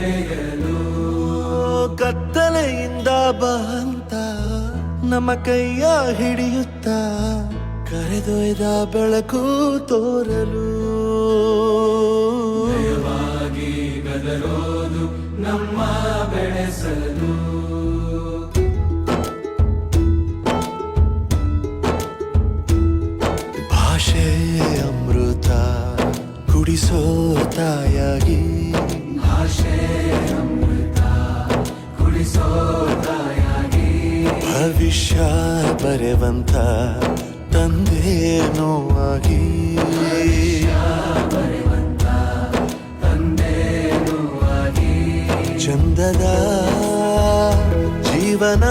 ಬೆಳೆಯಲು ಕತ್ತಲೆಯಿಂದ ಬಂತ ನಮ್ಮ ಕೈಯ ಹಿಡಿಯುತ್ತ ಕರೆದೊಯ್ದ ಬೆಳಕು ತೋರಲು ಭಯವಾಗಿ ಗದರೋದು ನಮ್ಮ ಬೆಳೆಸಲು ಭಾಷೆ ಅಮೃತ ಕುಡಿಸೋ ತಾಯಾಗಿ ಭಾಷೆ ಅಮೃತ ಕುಡಿಸೋ ತಾಯಾಗಿ ಭವಿಷ್ಯ ಬರೆವಂತ ತಂದೇನೋ ಆಗಿ ಬರೆವಂತ ತಂದೇನೂ ಆಗಿ ಚಂದದ ಜೀವನ